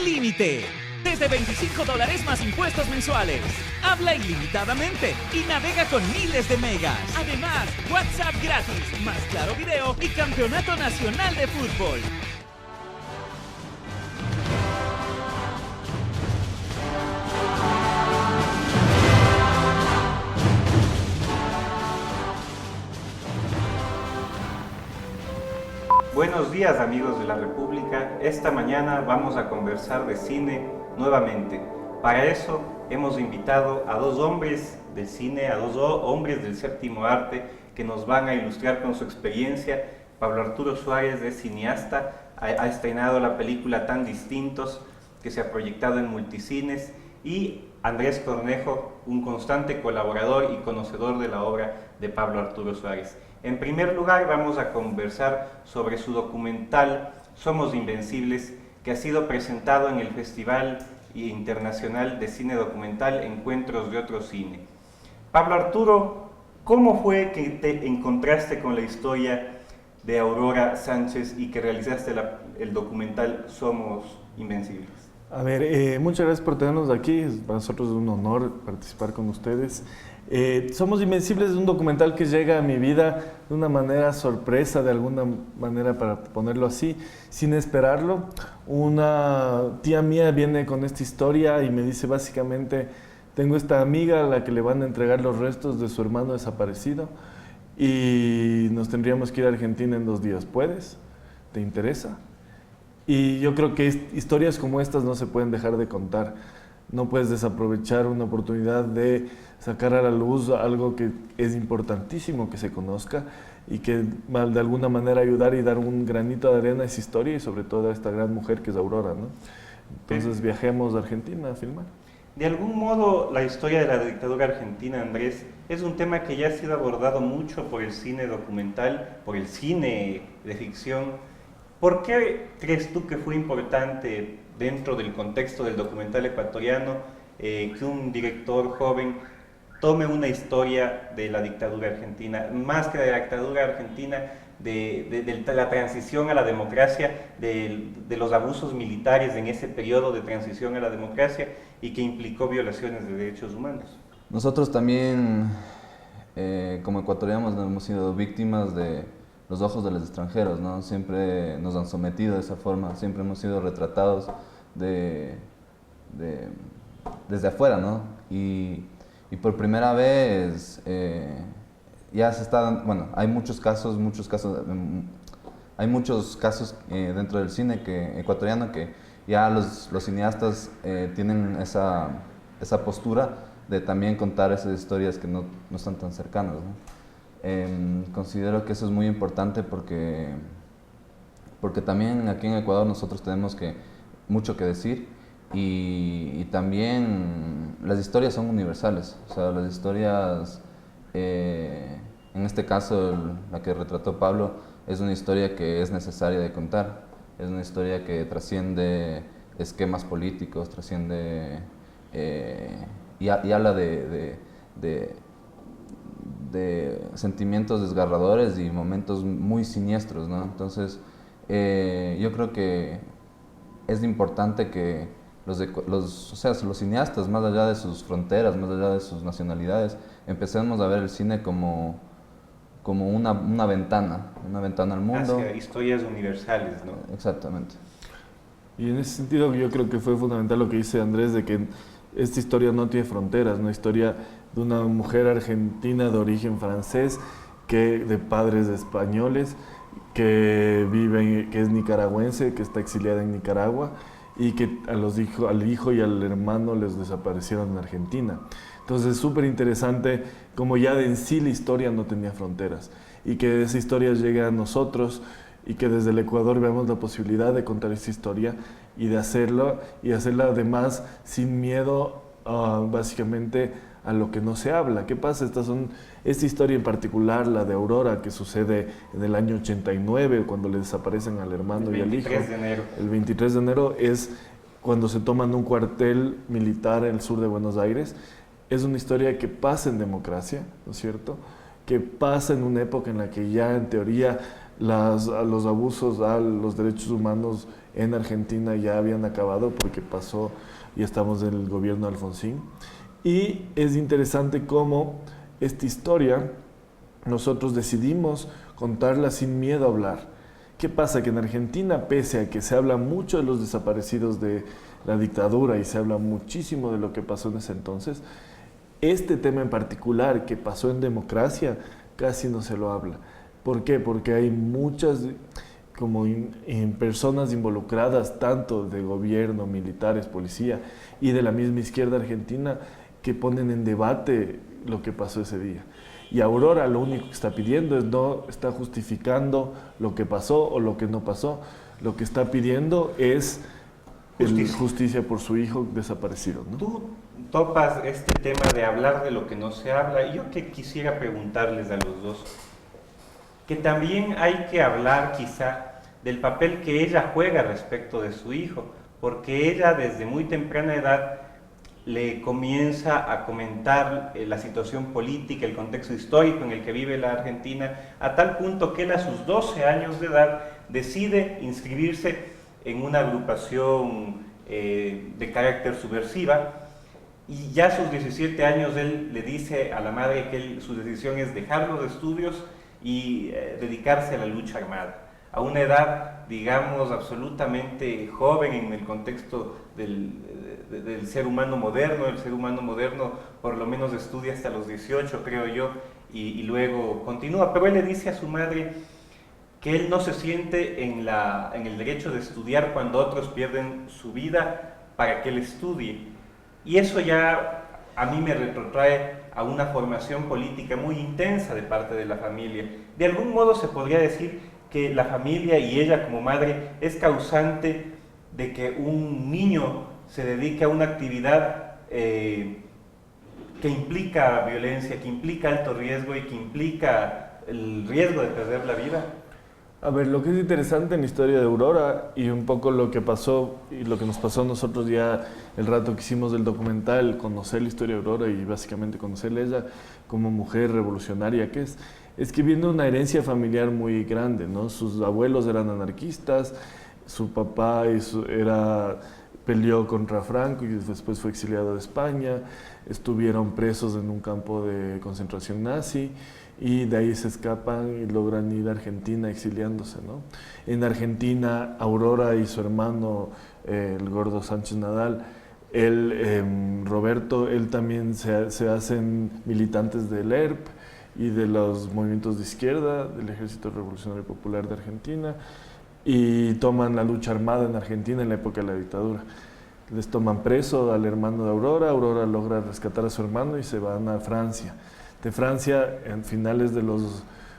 límite. Desde $25 más impuestos mensuales. Habla ilimitadamente y navega con miles de megas. Además, WhatsApp gratis, más Claro Video y Campeonato Nacional de Fútbol. Buenos días amigos de la República, esta mañana vamos a conversar de cine nuevamente. Para eso hemos invitado a dos hombres del cine, a dos hombres del séptimo arte que nos van a ilustrar con su experiencia. Pablo Arturo Suárez es cineasta, ha estrenado la película Tan Distintos, que se ha proyectado en multicines, y Andrés Cornejo, un constante colaborador y conocedor de la obra de Pablo Arturo Suárez. En primer lugar, vamos a conversar sobre su documental Somos Invencibles, que ha sido presentado en el Festival Internacional de Cine Documental Encuentros de Otro Cine. Pablo Arturo, ¿cómo fue que te encontraste con la historia de Aurora Sánchez y que realizaste el documental Somos Invencibles? A ver, muchas gracias por tenernos aquí. Para nosotros es un honor participar con ustedes. Somos Invencibles es un documental que llega a mi vida de una manera sorpresa, de alguna manera, para ponerlo así, sin esperarlo. Una tía mía viene con esta historia y me dice básicamente: tengo esta amiga a la que le van a entregar los restos de su hermano desaparecido y nos tendríamos que ir a Argentina en 2 días. ¿Puedes? ¿Te interesa? Y yo creo que historias como estas no se pueden dejar de contar. No puedes desaprovechar una oportunidad de sacar a la luz algo que es importantísimo que se conozca y que de alguna manera ayudar y dar un granito de arena a esa historia y sobre todo a esta gran mujer que es Aurora, ¿no? Entonces viajemos a Argentina a filmar. De algún modo, la historia de la dictadura argentina, Andrés, es un tema que ya ha sido abordado mucho por el cine documental, por el cine de ficción. ¿Por qué crees tú que fue importante dentro del contexto del documental ecuatoriano que un director joven tome una historia de la dictadura argentina, más que de la dictadura argentina, de la transición a la democracia, de los abusos militares en ese periodo de transición a la democracia y que implicó violaciones de derechos humanos? Nosotros también, como ecuatorianos, hemos sido víctimas de los ojos de los extranjeros, ¿no? Siempre nos han sometido de esa forma, siempre hemos sido retratados desde afuera, ¿no? Y por primera vez ya se está, bueno, hay muchos casos dentro del cine ecuatoriano que ya los cineastas tienen esa postura de también contar esas historias que no están tan cercanas, ¿no? Considero que eso es muy importante porque también aquí en Ecuador nosotros tenemos mucho que decir y también las historias son universales. O sea, las historias, en este caso la que retrató Pablo, es una historia que es necesaria de contar, es una historia que trasciende esquemas políticos, trasciende y habla de sentimientos desgarradores y momentos muy siniestros, ¿no? Entonces, yo creo que es importante que los cineastas, más allá de sus fronteras, más allá de sus nacionalidades, empecemos a ver el cine como una ventana al mundo. Hacia historias universales, ¿no? Exactamente. Y en ese sentido yo creo que fue fundamental lo que dice Andrés, de que esta historia no tiene fronteras, una historia de una mujer argentina de origen francés, de padres españoles, que es nicaragüense, que está exiliada en Nicaragua y que al hijo y al hermano les desaparecieron en Argentina. Entonces es súper interesante como ya de en sí la historia no tenía fronteras y que esa historia llegue a nosotros y que desde el Ecuador veamos la posibilidad de contar esa historia y de hacerla además sin miedo básicamente a lo que no se habla. ¿Qué pasa? Esta historia en particular, la de Aurora, que sucede en el año 89, cuando le desaparecen al hermano y al hijo. El 23 de enero. El 23 de enero es cuando se toman un cuartel militar en el sur de Buenos Aires. Es una historia que pasa en democracia, ¿no es cierto? Que pasa en una época en la que ya en teoría los abusos a los derechos humanos en Argentina ya habían acabado porque pasó y estamos en el gobierno de Alfonsín. Y es interesante cómo esta historia nosotros decidimos contarla sin miedo a hablar. ¿Qué pasa? Que en Argentina, pese a que se habla mucho de los desaparecidos de la dictadura y se habla muchísimo de lo que pasó en ese entonces, este tema en particular que pasó en democracia casi no se lo habla. ¿Por qué? Porque hay muchas personas involucradas, tanto de gobierno, militares, policía y de la misma izquierda argentina, que ponen en debate lo que pasó ese día. Y Aurora lo único que está pidiendo no está justificando lo que pasó o lo que no pasó. Lo que está pidiendo es justicia por su hijo desaparecido, ¿no? Tú topas este tema de hablar de lo que no se habla, y yo que quisiera preguntarles a los dos, que también hay que hablar quizá del papel que ella juega respecto de su hijo, porque ella desde muy temprana edad le comienza a comentar la situación política, el contexto histórico en el que vive la Argentina, a tal punto que él a sus 12 años de edad decide inscribirse en una agrupación de carácter subversiva, y ya a sus 17 años él le dice a la madre que su decisión es dejar los estudios y dedicarse a la lucha armada, a una edad, digamos, absolutamente joven en el contexto del ser humano moderno. El ser humano moderno por lo menos estudia hasta los 18, creo yo, y luego continúa, pero él le dice a su madre que él no se siente en el derecho de estudiar cuando otros pierden su vida para que él estudie. Y eso ya a mí me retrotrae a una formación política muy intensa de parte de la familia. De algún modo se podría decir que la familia y ella como madre es causante de que un niño se dedique a una actividad que implica violencia, que implica alto riesgo y que implica el riesgo de perder la vida. A ver, lo que es interesante en la historia de Aurora y un poco lo que pasó y lo que nos pasó a nosotros ya el rato que hicimos del documental, conocer la historia de Aurora y básicamente conocerla ella como mujer revolucionaria que es que viene una herencia familiar muy grande, ¿no? Sus abuelos eran anarquistas, su papá peleó contra Franco y después fue exiliado de España, estuvieron presos en un campo de concentración nazi, y de ahí se escapan y logran ir a Argentina exiliándose, ¿no? En Argentina, Aurora y su hermano, el gordo Sánchez Nadal, Roberto, él también se hacen militantes del ERP y de los movimientos de izquierda, del Ejército Revolucionario Popular de Argentina, y toman la lucha armada en Argentina en la época de la dictadura. Les toman preso al hermano de Aurora, Aurora logra rescatar a su hermano y se van a Francia. De Francia, en finales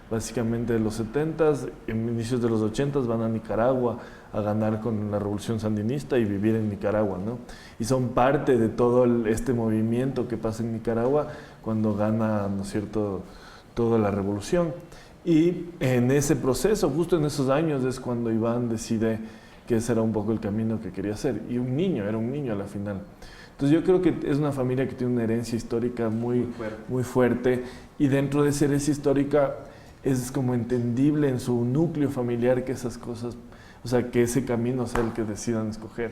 básicamente de los 70s, en inicios de los 80s, van a Nicaragua a ganar con la revolución sandinista y vivir en Nicaragua, ¿no? Y son parte de todo este movimiento que pasa en Nicaragua cuando gana, ¿no es cierto?, toda la revolución. Y en ese proceso, justo en esos años, es cuando Iván decide que ese era un poco el camino que quería hacer. Y era un niño a la final. Entonces yo creo que es una familia que tiene una herencia histórica muy fuerte, y dentro de esa herencia histórica es como entendible en su núcleo familiar que esas cosas, o sea, que ese camino sea el que decidan escoger.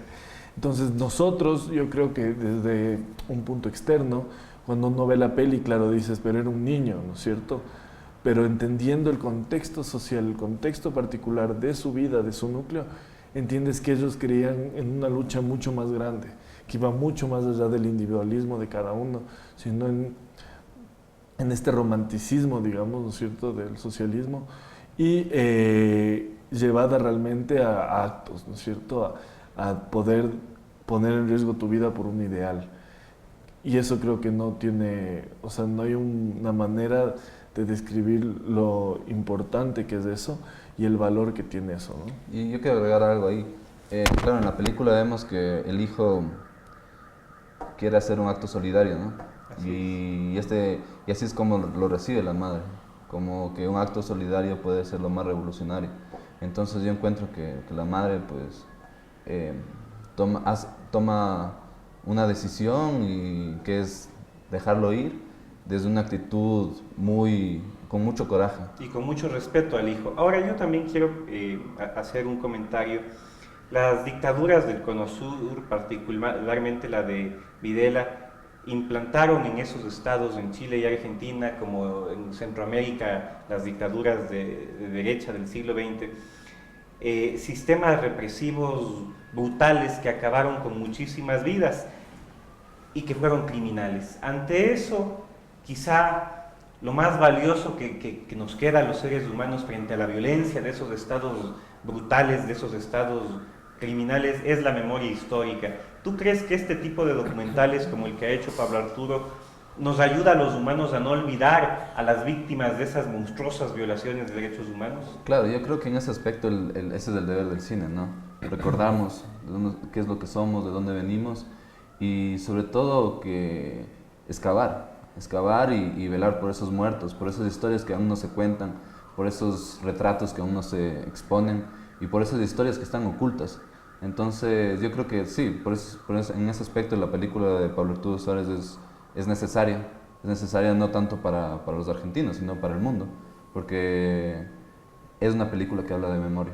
Entonces nosotros, yo creo que desde un punto externo, cuando uno ve la peli, claro, dices, pero era un niño, ¿no es cierto? Pero entendiendo el contexto social, el contexto particular de su vida, de su núcleo, entiendes que ellos creían en una lucha mucho más grande, que iba mucho más allá del individualismo de cada uno, sino en este romanticismo, digamos, ¿no es cierto?, del socialismo, y llevada realmente a actos, ¿no es cierto?, a poder poner en riesgo tu vida por un ideal. Y eso creo que no hay una manera de describir lo importante que es eso y el valor que tiene eso, ¿no? Y yo quiero agregar algo ahí. Claro, en la película vemos que el hijo quiere hacer un acto solidario, ¿no? Y así es como lo recibe la madre, como que un acto solidario puede ser lo más revolucionario. Entonces yo encuentro que la madre pues toma una decisión y que es dejarlo ir desde una actitud con mucho coraje. Y con mucho respeto al hijo. Ahora yo también quiero hacer un comentario Las dictaduras del Cono Sur, particularmente la de Videla, implantaron en esos estados, en Chile y Argentina, como en Centroamérica, las dictaduras de derecha del siglo XX, sistemas represivos brutales que acabaron con muchísimas vidas y que fueron criminales. Ante eso, quizá lo más valioso que nos queda a los seres humanos frente a la violencia de esos estados brutales, de esos estados criminales, es la memoria histórica. ¿Tú crees que este tipo de documentales como el que ha hecho Pablo Arturo nos ayuda a los humanos a no olvidar a las víctimas de esas monstruosas violaciones de derechos humanos? Claro, yo creo que en ese aspecto ese es el deber del cine, ¿no? Recordamos qué es lo que somos, de dónde venimos y sobre todo que excavar y velar por esos muertos, por esas historias que aún no se cuentan, por esos retratos que aún no se exponen y por esas historias que están ocultas. Entonces yo creo que sí, por eso, en ese aspecto la película de Pablo Arturo Suárez es necesaria no tanto para los argentinos, sino para el mundo, porque es una película que habla de memoria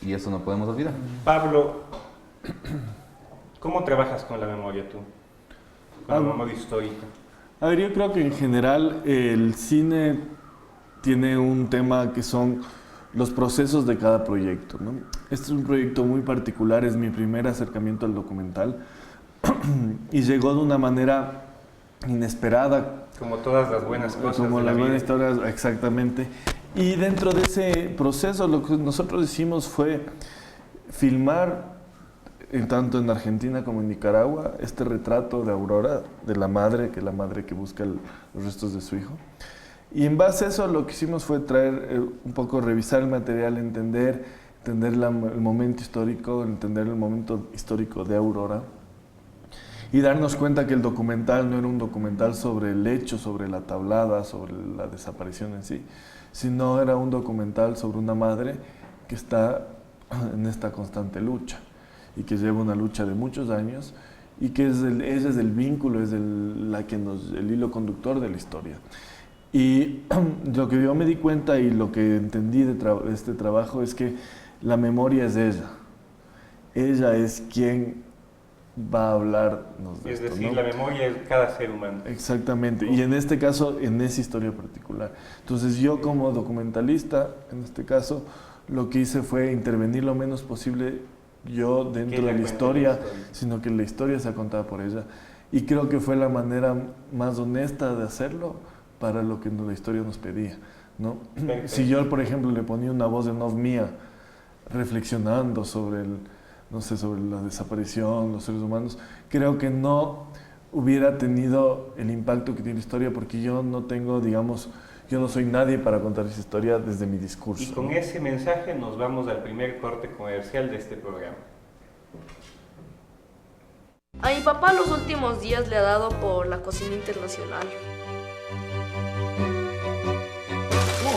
y eso no podemos olvidar. Pablo, ¿cómo trabajas con la memoria tú? Con la memoria histórica. A ver, yo creo que en general el cine tiene un tema que son los procesos de cada proyecto, ¿no? Este es un proyecto muy particular, es mi primer acercamiento al documental y llegó de una manera inesperada. Como todas las buenas cosas. Como las buenas historias, exactamente. Y dentro de ese proceso lo que nosotros hicimos fue filmar, tanto en Argentina como en Nicaragua, este retrato de Aurora, de la madre, que es la madre que busca los restos de su hijo. Y en base a eso lo que hicimos fue traer un poco, revisar el material, entender el momento histórico, entender el momento histórico de Aurora y darnos cuenta que el documental no era un documental sobre el hecho, sobre la tablada, sobre la desaparición en sí, sino era un documental sobre una madre que está en esta constante lucha y que lleva una lucha de muchos años y que ella es el vínculo, es el hilo conductor de la historia. Y lo que yo me di cuenta y lo que entendí de este trabajo es que la memoria es ella. Ella es quien va a hablarnos de esto, es decir, ¿no? La memoria es cada ser humano. Exactamente, y en este caso, en esa historia particular. Entonces yo como documentalista, en este caso, lo que hice fue intervenir lo menos posible yo dentro de la historia, sino que la historia sea contada por ella. Y creo que fue la manera más honesta de hacerlo para lo que la historia nos pedía, ¿no? Si yo, por ejemplo, le ponía una voz en off mía, reflexionando sobre sobre la desaparición, los seres humanos, creo que no hubiera tenido el impacto que tiene la historia, porque yo no tengo, digamos, yo no soy nadie para contar esa historia desde mi discurso. Y con ese mensaje nos vamos al primer corte comercial de este programa. A mi papá los últimos días le ha dado por la cocina internacional.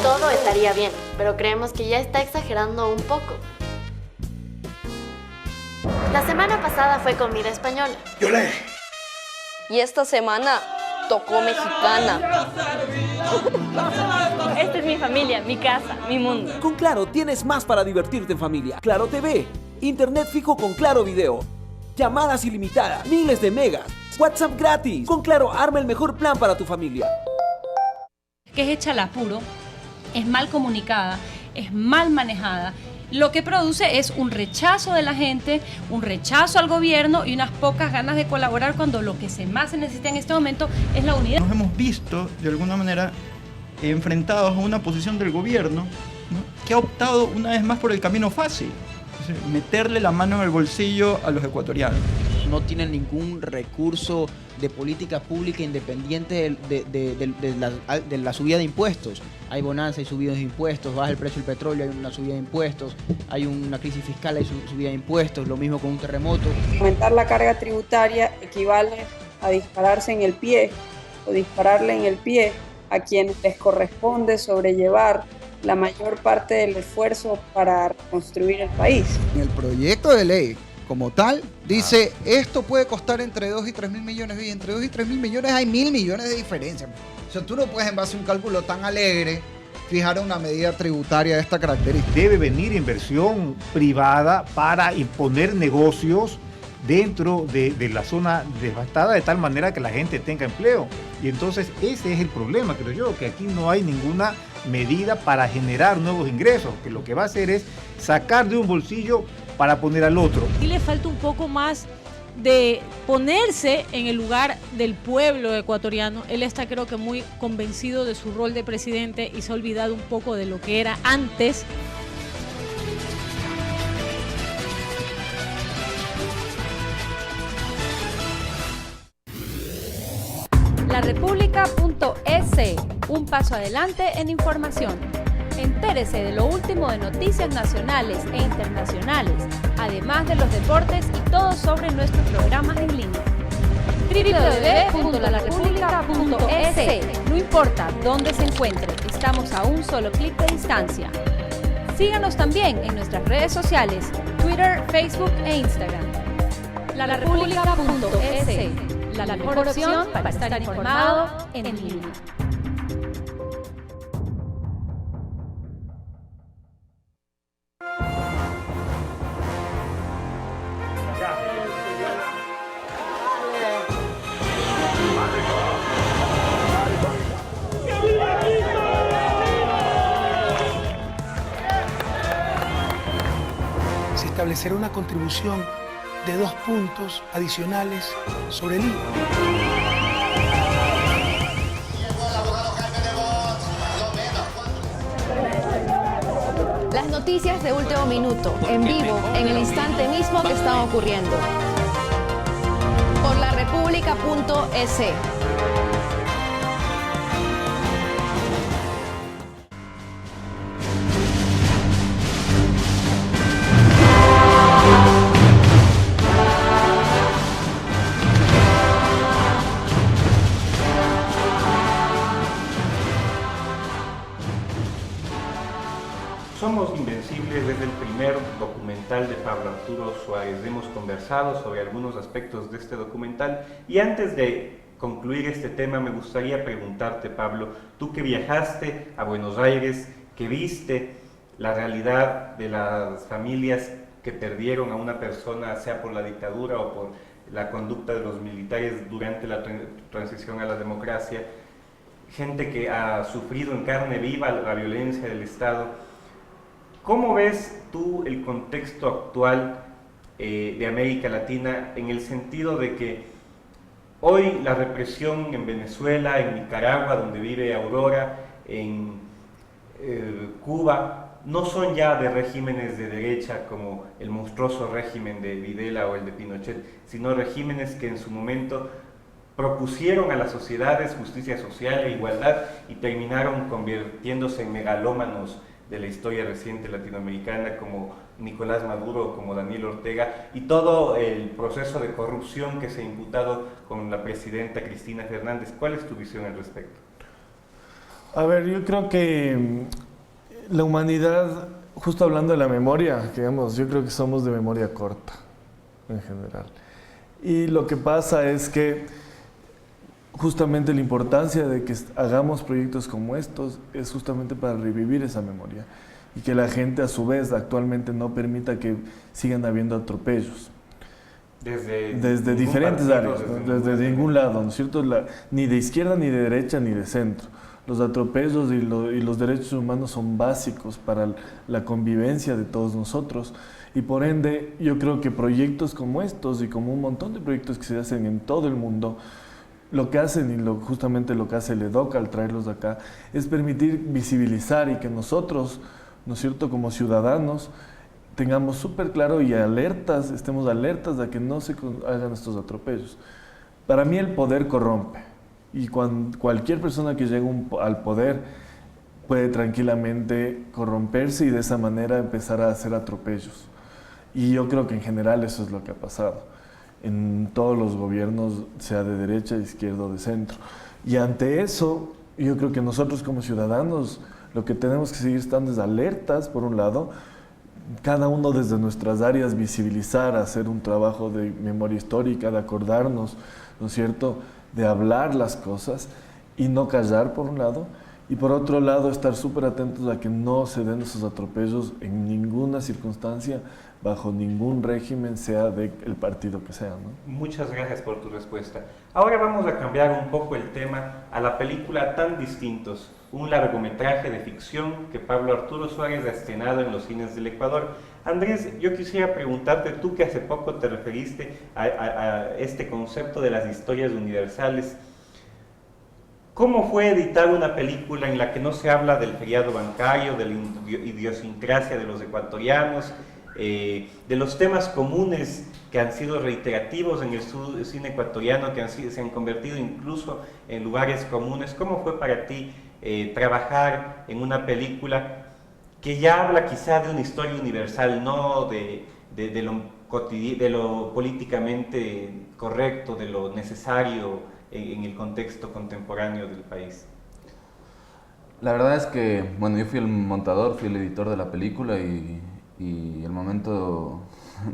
Todo estaría bien, pero creemos que ya está exagerando un poco. La semana pasada fue comida española. Y esta semana tocó mexicana. Esta es mi familia, mi casa, mi mundo. Con Claro tienes más para divertirte en familia. Claro TV, internet fijo con Claro Video, llamadas ilimitadas, miles de megas, WhatsApp gratis. Con Claro arma el mejor plan para tu familia. Que es hecha al apuro, es mal comunicada, es mal manejada. Lo que produce es un rechazo de la gente, un rechazo al gobierno y unas pocas ganas de colaborar cuando lo que más se necesita en este momento es la unidad. Nos hemos visto, de alguna manera, enfrentados a una posición del gobierno, ¿no?, que ha optado una vez más por el camino fácil, es decir, meterle la mano en el bolsillo a los ecuatorianos. No tienen ningún recurso de política pública independiente de la subida de impuestos. Hay bonanza, hay subidas de impuestos, baja el precio del petróleo, hay una subida de impuestos, hay una crisis fiscal, hay subida de impuestos, lo mismo con un terremoto. Aumentar la carga tributaria equivale a dispararse en el pie o dispararle en el pie a quienes les corresponde sobrellevar la mayor parte del esfuerzo para reconstruir el país. En el proyecto de ley como tal, dice esto puede costar entre 2 y 3 mil millones, y entre 2 y 3 mil millones hay 1.000 millones de diferencia. O sea, tú no puedes en base a un cálculo tan alegre fijar una medida tributaria de esta característica? Debe venir inversión privada para imponer negocios dentro de la zona devastada de tal manera que la gente tenga empleo. Y entonces ese es el problema, creo yo, que aquí no hay ninguna medida para generar nuevos ingresos, que lo que va a hacer es sacar de un bolsillo para poner al otro. Y le falta un poco más de ponerse en el lugar del pueblo ecuatoriano. Él está, creo que, muy convencido de su rol de presidente y se ha olvidado un poco de lo que era antes. larepublica.es, un paso adelante en información. Entérese de lo último de noticias nacionales e internacionales, además de los deportes y todo sobre nuestros programas en línea. www.larepublica.es. No importa dónde se encuentre, estamos a un solo clic de distancia. Síganos también en nuestras redes sociales, Twitter, Facebook e Instagram. larepublica.es, la mejor opción para estar informado en línea. Se establecerá una contribución de 2 puntos adicionales sobre el IVA. Las noticias de último minuto, en vivo, en el instante mismo que están ocurriendo. Por larepublica.es. Somos Invencibles desde el primer documental de Pablo Arturo Suárez. Hemos conversado sobre algunos aspectos de este documental y antes de concluir este tema me gustaría preguntarte, Pablo, tú que viajaste a Buenos Aires, que viste la realidad de las familias que perdieron a una persona, sea por la dictadura o por la conducta de los militares durante la transición a la democracia, gente que ha sufrido en carne viva la violencia del Estado. ¿Cómo ves tú el contexto actual de América Latina en el sentido de que hoy la represión en Venezuela, en Nicaragua, donde vive Aurora, en Cuba, no son ya de regímenes de derecha como el monstruoso régimen de Videla o el de Pinochet, sino regímenes que en su momento propusieron a las sociedades justicia social e igualdad y terminaron convirtiéndose en megalómanos de la historia reciente latinoamericana como Nicolás Maduro, como Daniel Ortega y todo el proceso de corrupción que se ha imputado con la presidenta Cristina Fernández? ¿Cuál es tu visión al respecto? A ver, yo creo que la humanidad, justo hablando de la memoria, digamos, yo creo que somos de memoria corta en general. Y lo que pasa es que justamente la importancia de que hagamos proyectos como estos es justamente para revivir esa memoria y que la gente a su vez actualmente no permita que sigan habiendo atropellos. Desde diferentes áreas, desde ningún lado, ¿no es cierto? Ni de izquierda, ni de derecha, ni de centro. Los atropellos y los derechos humanos son básicos para la convivencia de todos nosotros y por ende yo creo que proyectos como estos y como un montón de proyectos que se hacen en todo el mundo, lo que hacen y justamente lo que hace el EDOC al traerlos acá es permitir visibilizar y que nosotros, ¿no es cierto?, como ciudadanos tengamos súper claro y alertas, estemos alertas de que no se hagan estos atropellos. Para mí el poder corrompe y cualquier persona que llegue al poder puede tranquilamente corromperse y de esa manera empezar a hacer atropellos. Y yo creo que en general eso es lo que ha pasado en todos los gobiernos, sea de derecha, de izquierda o de centro. Y ante eso, yo creo que nosotros como ciudadanos lo que tenemos que seguir estando es alertas, por un lado, cada uno desde nuestras áreas visibilizar, hacer un trabajo de memoria histórica, de acordarnos, ¿no es cierto?, de hablar las cosas y no callar, por un lado, Y por otro lado, estar súper atentos a que no se den esos atropellos en ninguna circunstancia, bajo ningún régimen, sea del partido que sea, ¿no? Muchas gracias por tu respuesta. Ahora vamos a cambiar un poco el tema a la película Tan Distintos, un largometraje de ficción que Pablo Arturo Suárez ha estrenado en los cines del Ecuador. Andrés, yo quisiera preguntarte, tú que hace poco te referiste a este concepto de las historias universales, ¿cómo fue editar una película en la que no se habla del feriado bancario, de la idiosincrasia de los ecuatorianos, de los temas comunes que han sido reiterativos en el cine ecuatoriano, que se han convertido incluso en lugares comunes? ¿Cómo fue para ti trabajar en una película que ya habla quizá de una historia universal, no de lo políticamente correcto, de lo necesario en el contexto contemporáneo del país? La verdad es que, bueno, yo fui el montador, fui el editor de la película y el momento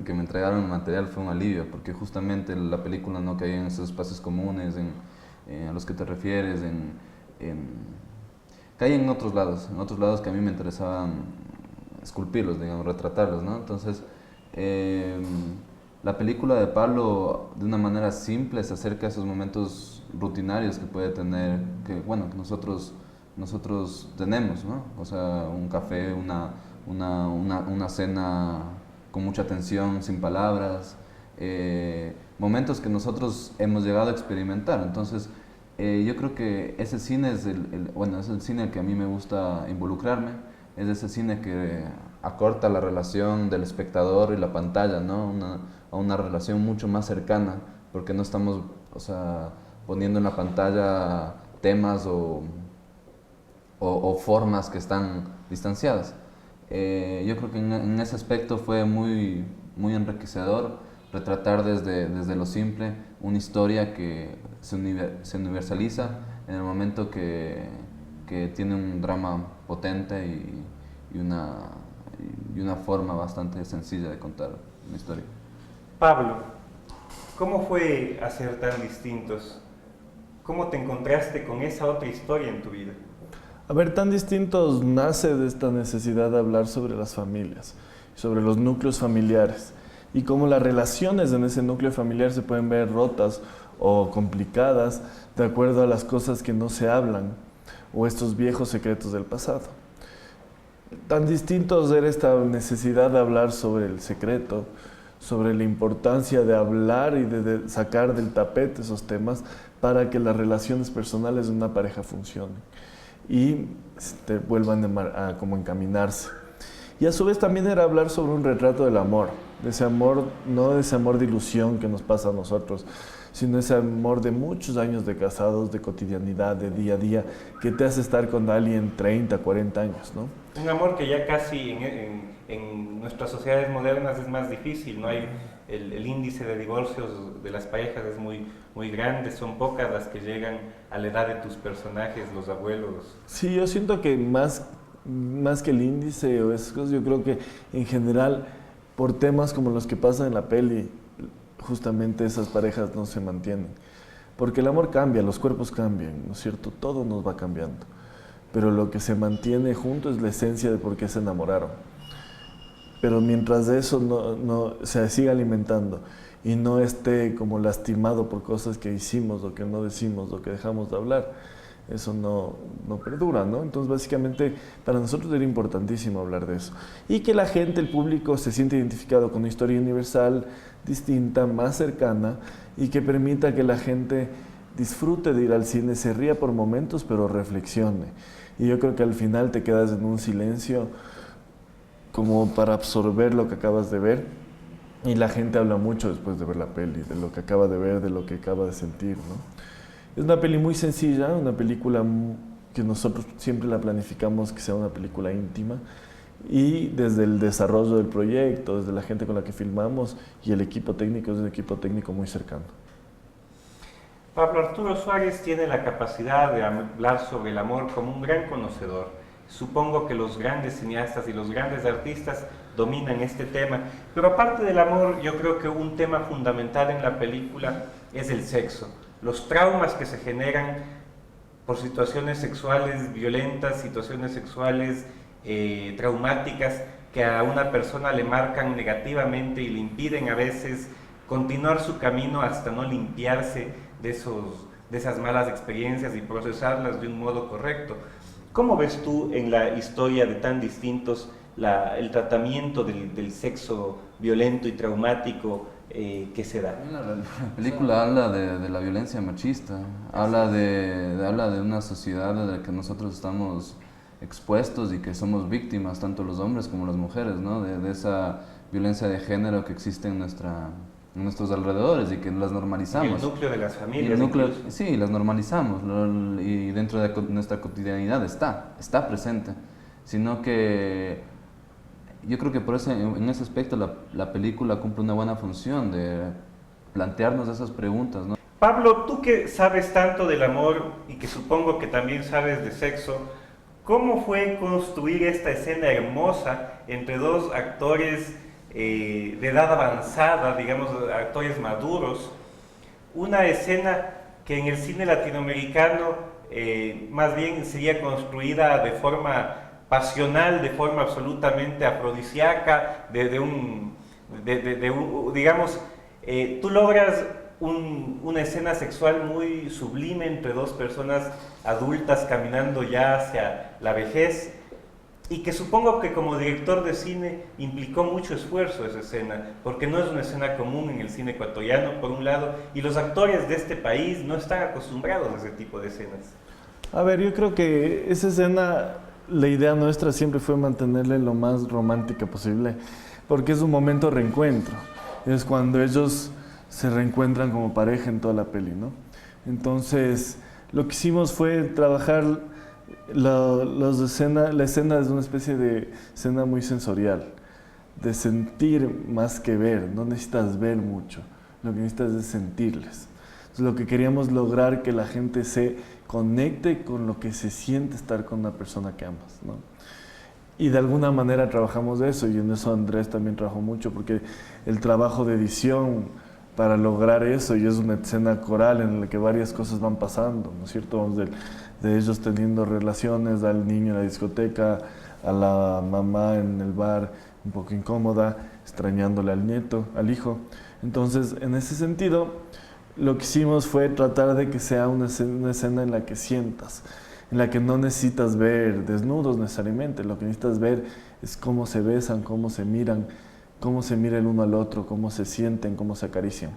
que me entregaron el material fue un alivio, porque justamente la película no caía en esos espacios comunes a los que te refieres, caía en otros lados que a mí me interesaban esculpirlos, digamos, retratarlos, ¿no? Entonces, la película de Pablo, de una manera simple, se acerca a esos momentos rutinarios que puede tener, que nosotros tenemos, ¿no? O sea, un café, una cena con mucha tensión, sin palabras, momentos que nosotros hemos llegado a experimentar. Entonces, yo creo que ese cine es el cine al que a mí me gusta involucrarme, es ese cine que acorta la relación del espectador y la pantalla, ¿no? A una relación mucho más cercana, porque no estamos, poniendo en la pantalla temas o formas que están distanciadas. Yo creo que en ese aspecto fue muy, muy enriquecedor retratar desde lo simple una historia que se universaliza en el momento que tiene un drama potente y una forma bastante sencilla de contar una historia. Pablo, ¿cómo fue hacer Tan Distintos? ¿Cómo te encontraste con esa otra historia en tu vida? A ver, Tan Distintos nace de esta necesidad de hablar sobre las familias, sobre los núcleos familiares y cómo las relaciones en ese núcleo familiar se pueden ver rotas o complicadas de acuerdo a las cosas que no se hablan o estos viejos secretos del pasado. Tan Distintos era esta necesidad de hablar sobre el secreto, sobre la importancia de hablar y de sacar del tapete esos temas para que las relaciones personales de una pareja funcionen y vuelvan a como encaminarse. Y a su vez también era hablar sobre un retrato del amor, de ese amor, no de ese amor de ilusión que nos pasa a nosotros, sino ese amor de muchos años de casados, de cotidianidad, de día a día, que te hace estar con alguien 30, 40 años, ¿no? Un amor que ya casi en nuestras sociedades modernas es más difícil, ¿no? Hay el índice de divorcios de las parejas es muy grande, son pocas las que llegan a la edad de tus personajes, los abuelos. Sí, yo siento que más que el índice o esas cosas, yo creo que en general, por temas como los que pasan en la peli, justamente esas parejas no se mantienen. Porque el amor cambia, los cuerpos cambian, ¿no es cierto? Todo nos va cambiando. Pero lo que se mantiene junto es la esencia de por qué se enamoraron. Pero mientras eso no se siga alimentando y no esté como lastimado por cosas que hicimos o que no decimos o que dejamos de hablar, eso no perdura, ¿no? Entonces, básicamente, para nosotros era importantísimo hablar de eso. Y que la gente, el público, se siente identificado con una historia universal, distinta, más cercana, y que permita que la gente disfrute de ir al cine, se ría por momentos, pero reflexione. Y yo creo que al final te quedas en un silencio como para absorber lo que acabas de ver. Y la gente habla mucho después de ver la peli, de lo que acaba de ver, de lo que acaba de sentir, ¿no? Es una peli muy sencilla, una película que nosotros siempre la planificamos que sea una película íntima, y desde el desarrollo del proyecto, desde la gente con la que filmamos y el equipo técnico, es un equipo técnico muy cercano. Pablo Arturo Suárez tiene la capacidad de hablar sobre el amor como un gran conocedor. Supongo que los grandes cineastas y los grandes artistas dominan este tema, pero aparte del amor, yo creo que un tema fundamental en la película es el sexo. Los traumas que se generan por situaciones sexuales violentas, situaciones sexuales traumáticas que a una persona le marcan negativamente y le impiden a veces continuar su camino hasta no limpiarse de esas malas experiencias y procesarlas de un modo correcto. ¿Cómo ves tú en la historia de tan distintos el tratamiento del sexo violento y traumático que se da? La película habla de la violencia machista, habla de una sociedad en la que nosotros estamos expuestos y que somos víctimas, tanto los hombres como las mujeres, ¿no? de esa violencia de género que existe en nuestros alrededores y que las normalizamos. Y el núcleo de las familias. Sí, las normalizamos y dentro de nuestra cotidianidad está presente, sino que yo creo que por eso en ese aspecto la película cumple una buena función de plantearnos esas preguntas, ¿no? Pablo, tú que sabes tanto del amor y que supongo que también sabes de sexo, ¿cómo fue construir esta escena hermosa entre dos actores de edad avanzada, digamos, actores maduros? Una escena que en el cine latinoamericano más bien sería construida de forma pasional, de forma absolutamente afrodisíaca, digamos, tú logras una escena sexual muy sublime entre dos personas adultas caminando ya hacia la vejez, y que supongo que como director de cine implicó mucho esfuerzo esa escena, porque no es una escena común en el cine ecuatoriano, por un lado, y los actores de este país no están acostumbrados a ese tipo de escenas. A ver, yo creo que esa escena, la idea nuestra siempre fue mantenerla lo más romántica posible, porque es un momento de reencuentro, es cuando ellos se reencuentran como pareja en toda la peli, ¿no? Entonces, lo que hicimos fue trabajar la escena es una especie de escena muy sensorial, de sentir más que ver, no necesitas ver mucho, lo que necesitas es sentirles. Entonces, lo que queríamos lograr que la gente se conecte con lo que se siente estar con una persona que amas, ¿no? Y de alguna manera trabajamos eso, y en eso Andrés también trabajó mucho, porque el trabajo de edición para lograr eso, y es una escena coral en la que varias cosas van pasando, ¿no es cierto? Vamos de ellos teniendo relaciones, al niño en la discoteca, a la mamá en el bar un poco incómoda, extrañándole al nieto, al hijo. Entonces, en ese sentido, lo que hicimos fue tratar de que sea una escena en la que sientas, en la que no necesitas ver desnudos necesariamente, lo que necesitas ver es cómo se besan, cómo se miran, cómo se mira el uno al otro, cómo se sienten, cómo se acarician.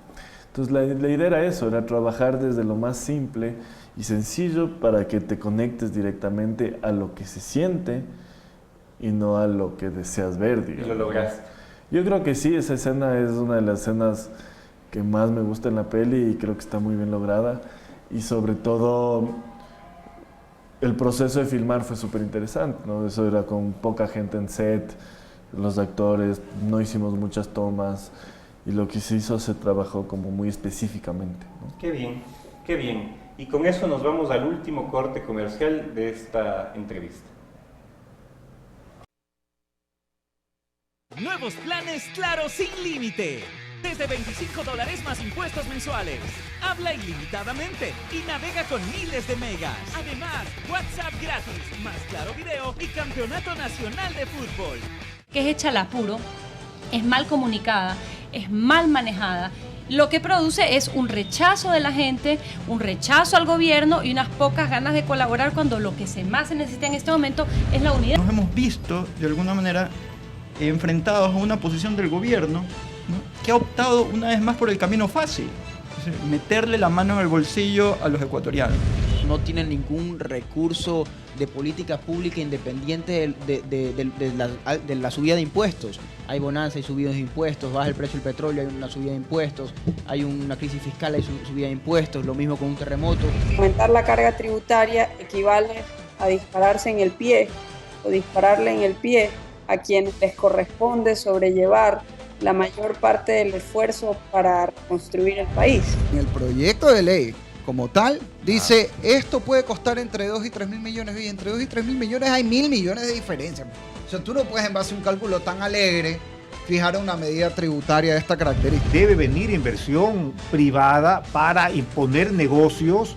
Entonces la idea era eso, era trabajar desde lo más simple y sencillo para que te conectes directamente a lo que se siente y no a lo que deseas ver, digamos. ¿Y lo lograste? Yo creo que sí, esa escena es una de las escenas que más me gusta en la peli y creo que está muy bien lograda, y sobre todo el proceso de filmar fue súper interesante, ¿no? Eso era con poca gente en set, los actores, no hicimos muchas tomas, y lo que se hizo se trabajó como muy específicamente, ¿no? Qué bien, qué bien. Y con eso nos vamos al último corte comercial de esta entrevista. Nuevos planes Claro sin límite. Desde $25 más impuestos mensuales. Habla ilimitadamente y navega con miles de megas. Además, WhatsApp gratis, más Claro Video y Campeonato Nacional de Fútbol. Que es hecha al apuro, es mal comunicada, es mal manejada. Lo que produce es un rechazo de la gente, un rechazo al gobierno y unas pocas ganas de colaborar cuando lo que más se necesita en este momento es la unidad. Nos hemos visto, de alguna manera, enfrentados a una posición del gobierno, ¿no?, que ha optado una vez más por el camino fácil, es decir, meterle la mano en el bolsillo a los ecuatorianos. No tienen ningún recurso de política pública independiente de la subida de impuestos. Hay bonanza, hay subidas de impuestos, baja el precio del petróleo, hay una subida de impuestos, hay una crisis fiscal, hay subida de impuestos, lo mismo con un terremoto. Aumentar la carga tributaria equivale a dispararse en el pie o dispararle en el pie a quienes les corresponde sobrellevar la mayor parte del esfuerzo para reconstruir el país. En el proyecto de ley como tal, dice, esto puede costar entre 2 y 3 mil millones, y entre 2 y 3 mil millones hay 1.000 millones de diferencia. O sea, tú no puedes, en base a un cálculo tan alegre, fijar una medida tributaria de esta característica. Debe venir inversión privada para imponer negocios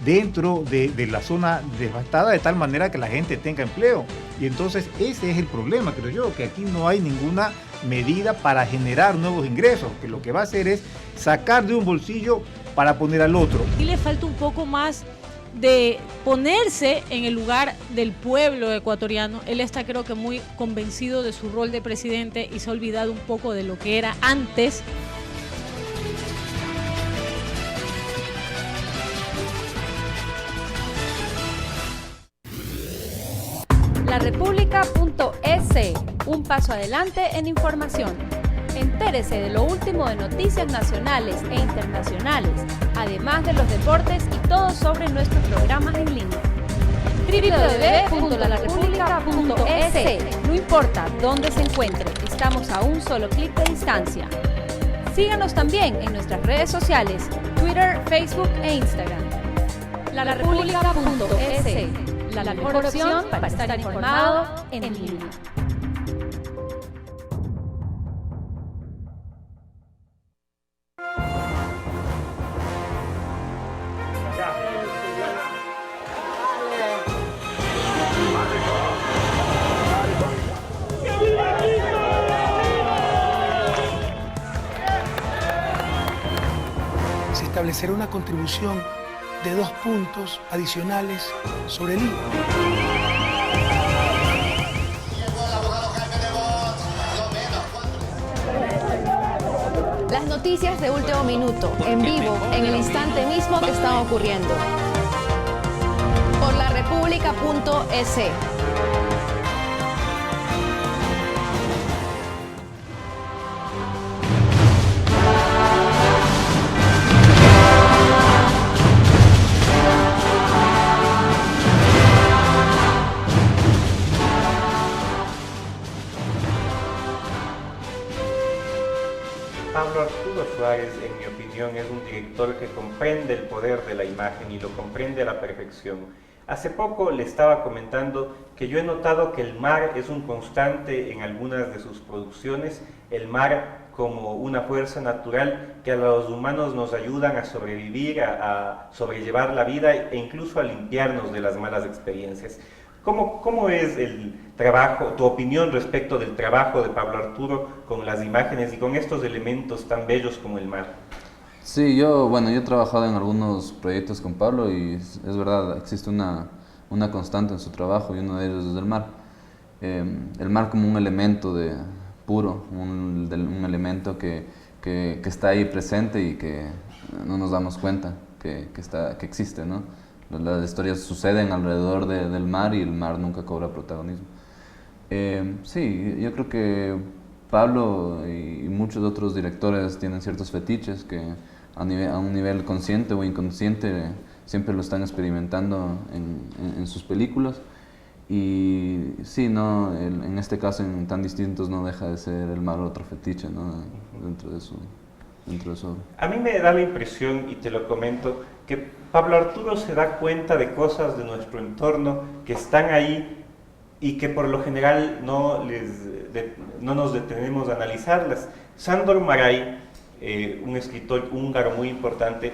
dentro de la zona devastada de tal manera que la gente tenga empleo. Y entonces ese es el problema, creo yo, que aquí no hay ninguna medida para generar nuevos ingresos, que lo que va a hacer es sacar de un bolsillo para poner al otro. Y le falta un poco más de ponerse en el lugar del pueblo ecuatoriano. Él está, creo que, muy convencido de su rol de presidente y se ha olvidado un poco de lo que era antes. LaRepública.es, un paso adelante en información. Entérese de lo último de noticias nacionales e internacionales, además de los deportes y todo sobre nuestros programas en línea. www.larepublica.es. No importa dónde se encuentre, estamos a un solo clic de distancia. Síganos también en nuestras redes sociales, Twitter, Facebook e Instagram. LaRepública.es, la mejor opción para estar informado en línea. Se establecerá una contribución de 2 puntos adicionales sobre el IVA. Las noticias de último minuto, en vivo, en el instante mismo que están ocurriendo. Por laRepública.es. Pablo Arturo Suárez, en mi opinión, es un director que comprende el poder de la imagen y lo comprende a la perfección. Hace poco le estaba comentando que yo he notado que el mar es un constante en algunas de sus producciones, el mar como una fuerza natural que a los humanos nos ayudan a sobrevivir, a sobrellevar la vida e incluso a limpiarnos de las malas experiencias. ¿Cómo es el trabajo, tu opinión respecto del trabajo de Pablo Arturo con las imágenes y con estos elementos tan bellos como el mar? Sí, yo he trabajado en algunos proyectos con Pablo y es verdad, existe una constante en su trabajo y uno de ellos es el mar. El mar como un elemento puro, un elemento que está ahí presente y que no nos damos cuenta que existe, ¿no? Las historias suceden alrededor del mar y el mar nunca cobra protagonismo. Sí, yo creo que Pablo y muchos otros directores tienen ciertos fetiches que a un nivel consciente o inconsciente siempre lo están experimentando en sus películas. Y sí, en este caso, en Tan Distintos, no deja de ser el mar otro fetiche, ¿no? dentro de su obra. A mí me da la impresión, y te lo comento, que Pablo Arturo se da cuenta de cosas de nuestro entorno que están ahí y que por lo general no nos detenemos a analizarlas. Sándor Márai, un escritor húngaro muy importante,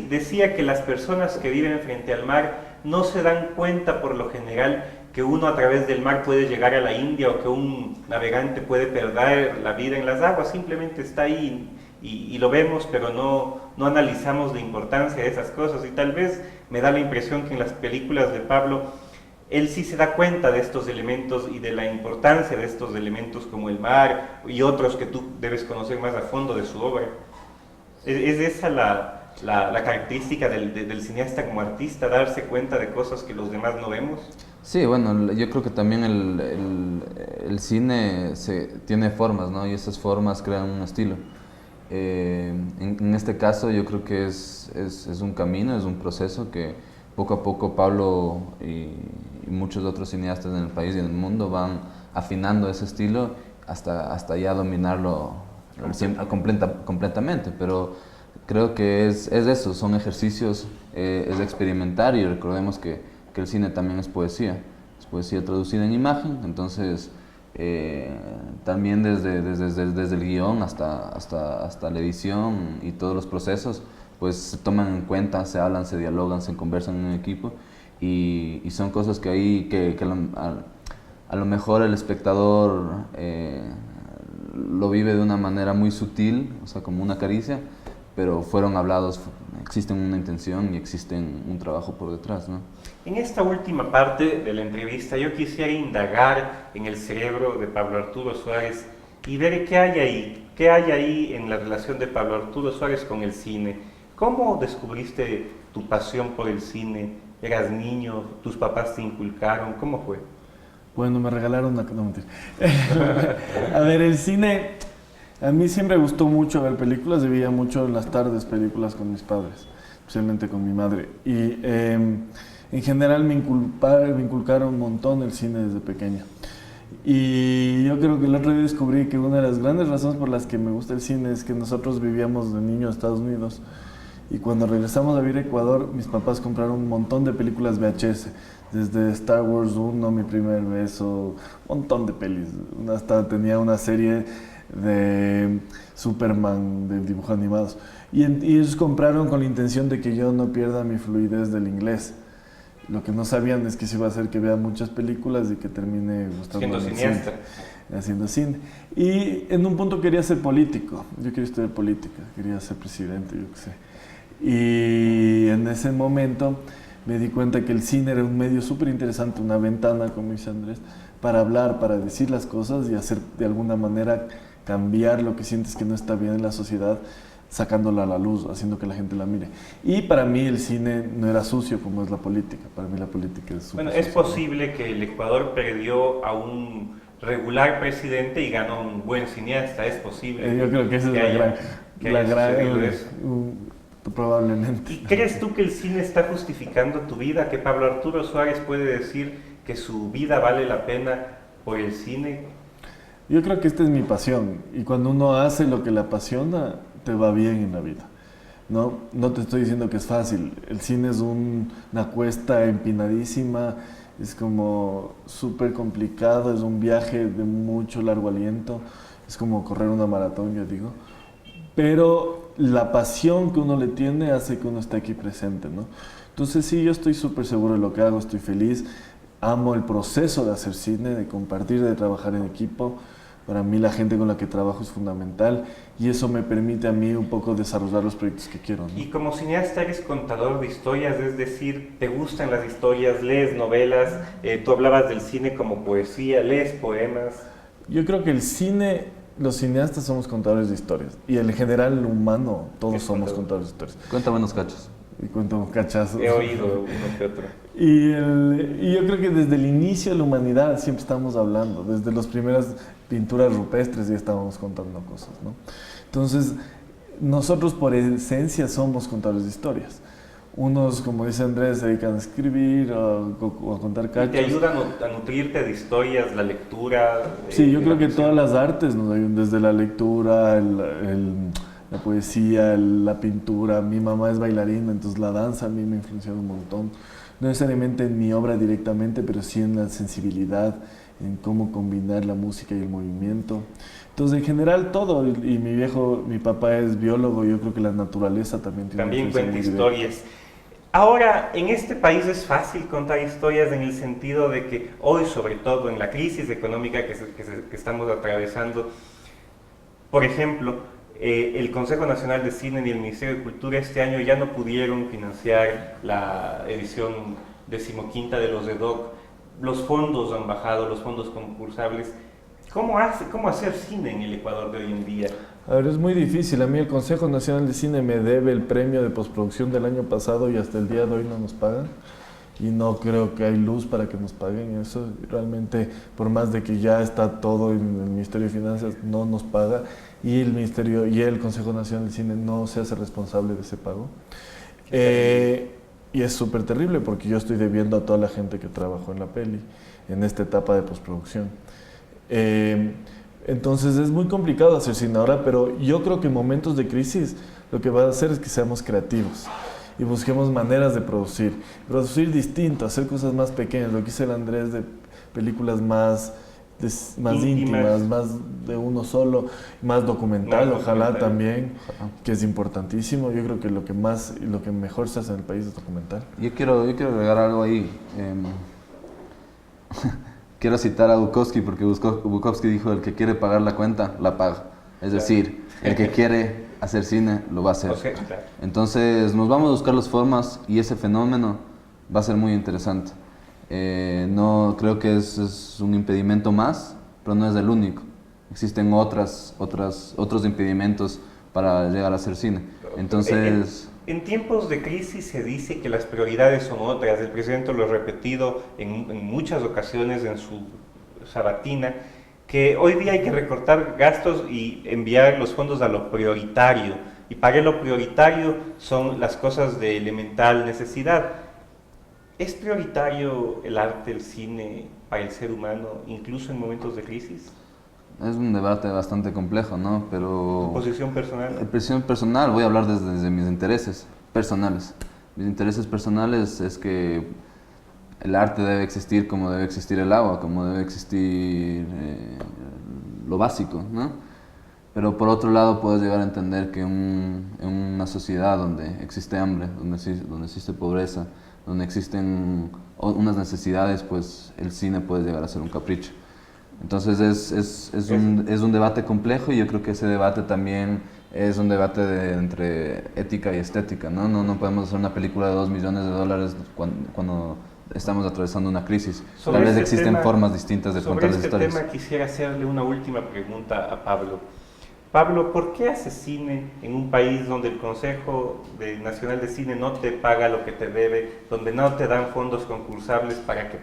decía que las personas que viven frente al mar no se dan cuenta por lo general que uno a través del mar puede llegar a la India o que un navegante puede perder la vida en las aguas, simplemente está ahí y lo vemos, pero no analizamos la importancia de esas cosas. Y tal vez me da la impresión que en las películas de Pablo él sí se da cuenta de estos elementos y de la importancia de estos elementos como el mar y otros que tú debes conocer más a fondo de su obra. ¿Es esa la característica del cineasta como artista, darse cuenta de cosas que los demás no vemos? Sí, yo creo que también el cine tiene formas, ¿no? Y esas formas crean un estilo. En este caso yo creo que es un camino, es un proceso que poco a poco Pablo y muchos otros cineastas en el país y en el mundo van afinando ese estilo hasta ya dominarlo completamente, pero creo que es eso, son ejercicios, es experimentar, y recordemos que el cine también es poesía traducida en imagen, entonces también desde el guión hasta la edición y todos los procesos pues se toman en cuenta, se hablan, se dialogan, se conversan en equipo y son cosas que ahí que a lo mejor el espectador lo vive de una manera muy sutil, o sea, como una caricia, pero fueron hablados, existen una intención y existen un trabajo por detrás, ¿no? En esta última parte de la entrevista yo quisiera indagar en el cerebro de Pablo Arturo Suárez y ver qué hay ahí en la relación de Pablo Arturo Suárez con el cine. ¿Cómo descubriste tu pasión por el cine? ¿Eras niño? ¿Tus papás te inculcaron? ¿Cómo fue? Bueno, me regalaron una... No, mentira. A ver, el cine... A mí siempre me gustó mucho ver películas, y veía mucho en las tardes películas con mis padres, especialmente con mi madre. Y en general me inculcaron un montón el cine desde pequeño. Y yo creo que el otro día descubrí que una de las grandes razones por las que me gusta el cine es que nosotros vivíamos de niño en Estados Unidos. Y cuando regresamos a vivir a Ecuador, mis papás compraron un montón de películas VHS. Desde Star Wars 1, Mi primer beso, un montón de pelis. Hasta tenía una serie de Superman, de dibujos animados. Y ellos compraron con la intención de que yo no pierda mi fluidez del inglés. Lo que no sabían es que se iba a hacer que vea muchas películas y que termine gustando haciendo cine. Y en un punto quería ser político. Yo quería estudiar política, quería ser presidente, yo qué sé. Y en ese momento me di cuenta que el cine era un medio súper interesante, una ventana, como dice Andrés, para hablar, para decir las cosas y hacer de alguna manera cambiar lo que sientes que no está bien en la sociedad, sacándola a la luz, haciendo que la gente la mire. Y para mí el cine no era sucio como es la política. Para mí la política es súper Bueno, es posible que el Ecuador perdió a un regular presidente y ganó un buen cineasta, es posible. Yo creo que esa es la gran probablemente. ¿Y crees tú que el cine está justificando tu vida? ¿Que Pablo Arturo Suárez puede decir que su vida vale la pena por el cine? Yo creo que esta es mi pasión. Y cuando uno hace lo que le apasiona, te va bien en la vida. No te estoy diciendo que es fácil. El cine es una cuesta empinadísima, es como súper complicado, es un viaje de mucho largo aliento, es como correr una maratón, yo digo. Pero la pasión que uno le tiene hace que uno esté aquí presente, ¿no? Entonces sí, yo estoy súper seguro de lo que hago, estoy feliz, amo el proceso de hacer cine, de compartir, de trabajar en equipo. Para mí la gente con la que trabajo es fundamental y eso me permite a mí un poco desarrollar los proyectos que quiero, ¿no? Y como cineasta eres contador de historias, es decir, te gustan las historias, lees novelas, tú hablabas del cine como poesía, lees poemas. Yo creo que el cine, los cineastas somos contadores de historias y en general el humano, todos somos contadores de historias. Cuéntame unos cachos. Y cuento unos cachazos. He oído uno que otro. Y yo creo que desde el inicio de la humanidad siempre estamos hablando, desde las primeras pinturas rupestres ya estábamos contando cosas, ¿no? Entonces, nosotros por esencia somos contadores de historias. Unos, como dice Andrés, se dedican a escribir o a contar cachos. ¿Te ayudan a nutrirte de historias, la lectura? Sí, yo creo que todas las artes nos ayudan, desde la lectura, la poesía, la pintura. Mi mamá es bailarina, entonces la danza a mí me ha influenciado un montón. No necesariamente en mi obra directamente, pero sí en la sensibilidad, en cómo combinar la música y el movimiento. Entonces, en general, todo. Y mi papá es biólogo, yo creo que la naturaleza también tiene... También cuenta historias. Ahora, en este país es fácil contar historias en el sentido de que hoy, sobre todo en la crisis económica que estamos atravesando, por ejemplo, el Consejo Nacional de Cine y el Ministerio de Cultura este año ya no pudieron financiar la edición 15ª de los EDOC. Los fondos han bajado, los fondos concursables. ¿Cómo hacer cine en el Ecuador de hoy en día? A ver, es muy difícil. A mí el Consejo Nacional de Cine me debe el premio de postproducción del año pasado y hasta el día de hoy no nos pagan. Y no creo que hay luz para que nos paguen eso. Realmente, por más de que ya está todo en el Ministerio de Finanzas, no nos paga. Y el Ministerio y el Consejo Nacional de Cine no se hace responsable de ese pago. Y es súper terrible porque yo estoy debiendo a toda la gente que trabajó en la peli, en esta etapa de postproducción. Entonces es muy complicado hacer cine ahora, pero yo creo que en momentos de crisis lo que va a hacer es que seamos creativos y busquemos maneras de producir distinto, hacer cosas más pequeñas, lo que hizo el Andrés de películas más más íntimas, más de uno solo, más documental, ojalá también, que es importantísimo. Yo creo que lo que mejor se hace en el país es documental. Yo quiero agregar algo ahí. Quiero citar a Bukowski, porque Bukowski dijo: el que quiere pagar la cuenta, la paga. Es decir, el que quiere hacer cine, lo va a hacer. Entonces nos vamos a buscar las formas y ese fenómeno va a ser muy interesante. No creo que es un impedimento más, pero no es el único. Existen otros impedimentos para llegar a hacer cine. Entonces... En tiempos de crisis se dice que las prioridades son otras. El presidente lo ha repetido en muchas ocasiones en su sabatina, que hoy día hay que recortar gastos y enviar los fondos a lo prioritario. Y para lo prioritario son las cosas de elemental necesidad. ¿Es prioritario el arte, el cine para el ser humano, incluso en momentos de crisis? Es un debate bastante complejo, ¿no? Pero... ¿Tu posición personal? Mi posición personal, voy a hablar desde mis intereses personales. Mis intereses personales es que el arte debe existir como debe existir el agua, como debe existir lo básico, ¿no? Pero por otro lado puedes llegar a entender que en una sociedad donde existe hambre, donde existe pobreza, donde existen unas necesidades, pues el cine puede llegar a ser un capricho. Entonces es un debate complejo, y yo creo que ese debate también es un debate entre ética y estética, ¿no? No podemos hacer una película de $2 millones cuando estamos atravesando una crisis. Tal vez existen formas distintas de contar las historias. Sobre este tema quisiera hacerle una última pregunta a Pablo. Pablo, ¿por qué haces cine en un país donde el Consejo Nacional de Cine no te paga lo que te debe, donde no te dan fondos concursables para que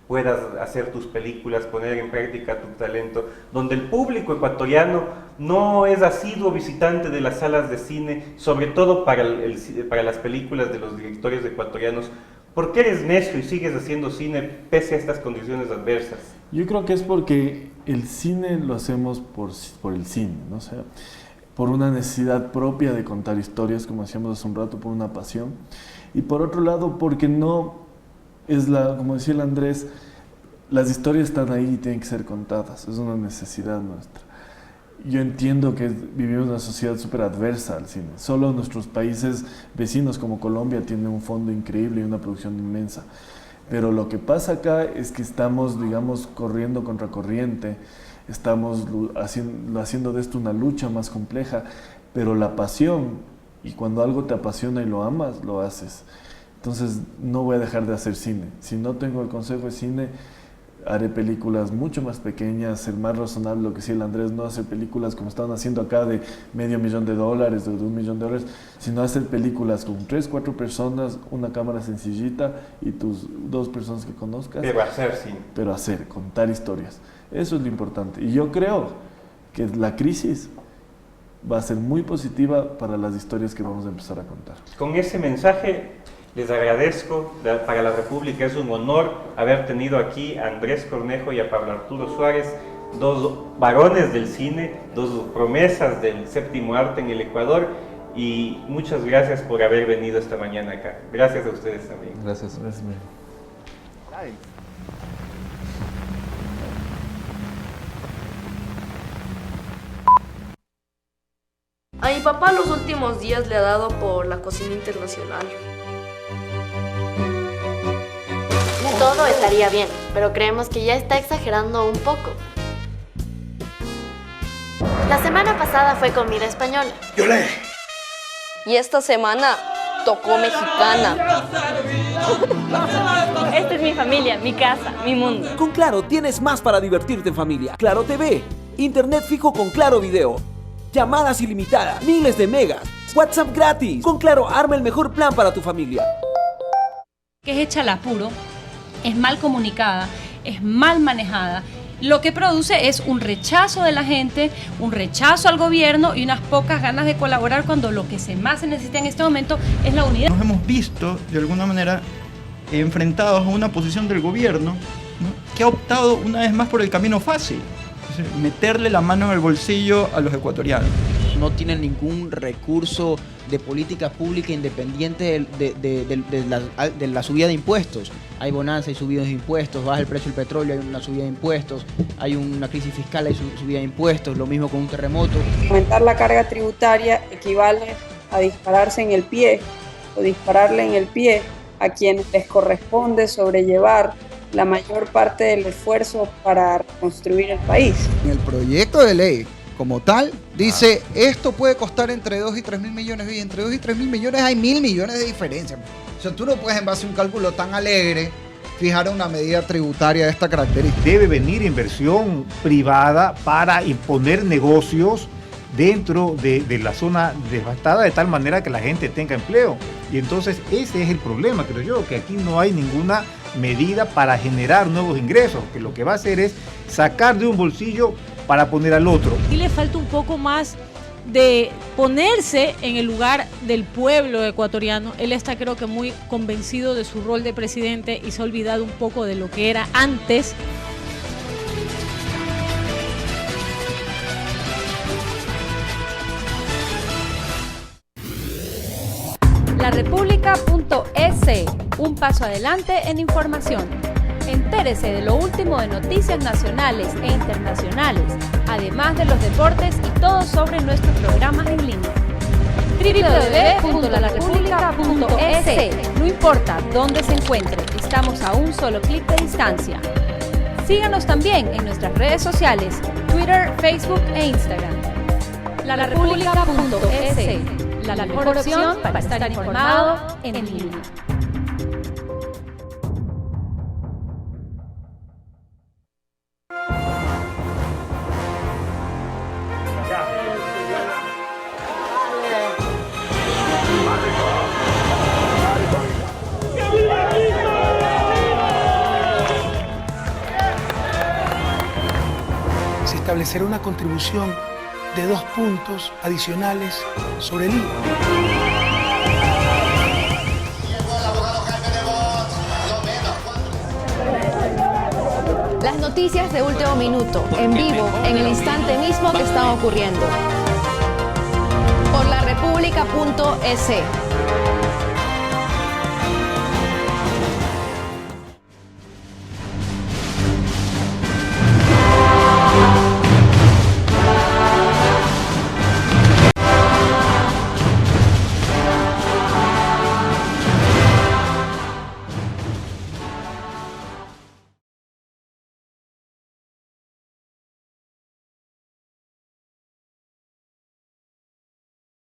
puedas hacer tus películas, poner en práctica tu talento, donde el público ecuatoriano no es asiduo visitante de las salas de cine, sobre todo para las películas de los directores ecuatorianos? ¿Por qué eres necio y sigues haciendo cine pese a estas condiciones adversas? Yo creo que es porque el cine lo hacemos por el cine, ¿no? O sea, por una necesidad propia de contar historias, como decíamos hace un rato, por una pasión. Y por otro lado, porque no es como decía el Andrés, las historias están ahí y tienen que ser contadas, es una necesidad nuestra. Yo entiendo que vivimos en una sociedad súper adversa al cine. Solo nuestros países vecinos como Colombia tienen un fondo increíble y una producción inmensa. Pero lo que pasa acá es que estamos, digamos, corriendo contra corriente, estamos haciendo de esto una lucha más compleja, pero la pasión, y cuando algo te apasiona y lo amas, lo haces. Entonces no voy a dejar de hacer cine. Si no tengo el Consejo de Cine, haré películas mucho más pequeñas, ser más razonable, lo que decía el Andrés, no hacer películas como estaban haciendo acá de $500,000, de $1 millón, sino hacer películas con 3, 4 personas, una cámara sencillita y tus 2 personas que conozcas. Pero hacer cine. Pero contar historias. Eso es lo importante. Y yo creo que la crisis va a ser muy positiva para las historias que vamos a empezar a contar. Con ese mensaje les agradezco. Para la República es un honor haber tenido aquí a Andrés Cornejo y a Pablo Arturo Suárez, 2 varones del cine, 2 promesas del séptimo arte en el Ecuador, y muchas gracias por haber venido esta mañana acá. Gracias a ustedes también. Gracias. A mi papá los últimos días le ha dado por la cocina internacional. Todo estaría bien, pero creemos que ya está exagerando un poco. La semana pasada fue comida española. ¡Yolé! Y esta semana tocó mexicana. Esta es mi familia, mi casa, mi mundo. Con Claro tienes más para divertirte en familia. Claro TV, internet fijo con Claro Video, llamadas ilimitadas, miles de megas, WhatsApp gratis. Con Claro arma el mejor plan para tu familia. Que es hecha al apuro, es mal comunicada, es mal manejada. Lo que produce es un rechazo de la gente, un rechazo al gobierno y unas pocas ganas de colaborar, cuando lo que más se necesita en este momento es la unidad. Nos hemos visto, de alguna manera, enfrentados a una posición del gobierno, ¿no?, que ha optado una vez más por el camino fácil, es decir, meterle la mano en el bolsillo a los ecuatorianos. no tienen ningún recurso de política pública independiente de la subida de impuestos. Hay bonanza, hay subidas de impuestos, baja el precio del petróleo, hay una subida de impuestos, hay una crisis fiscal, hay subida de impuestos, lo mismo con un terremoto. Aumentar la carga tributaria equivale a dispararse en el pie o dispararle en el pie a quienes les corresponde sobrellevar la mayor parte del esfuerzo para reconstruir el país. En el proyecto de ley como tal, dice esto puede costar entre 2 y 3 mil millones, y entre 2 y 3 mil millones hay 1.000 millones de diferencia. O sea, tú no puedes en base a un cálculo tan alegre fijar una medida tributaria de esta característica. Debe venir inversión privada para imponer negocios dentro de la zona devastada de tal manera que la gente tenga empleo. Y entonces ese es el problema, creo yo, que aquí no hay ninguna medida para generar nuevos ingresos, que lo que va a hacer es sacar de un bolsillo para poner al otro. Y le falta un poco más de ponerse en el lugar del pueblo ecuatoriano. Él está, creo que, muy convencido de su rol de presidente y se ha olvidado un poco de lo que era antes. larepublica.es, un paso adelante en información. Entérese de lo último de noticias nacionales e internacionales, además de los deportes y todo sobre nuestros programas en línea. www.larepublica.es. No importa dónde se encuentre, estamos a un solo clic de distancia. Síganos también en nuestras redes sociales, Twitter, Facebook e Instagram. larepublica.es, la mejor opción para estar informado en línea. Se establecerá una contribución de 2 puntos adicionales sobre el IVA. Las noticias de último minuto, en vivo, en el instante mismo que están ocurriendo. Por larepublica.es.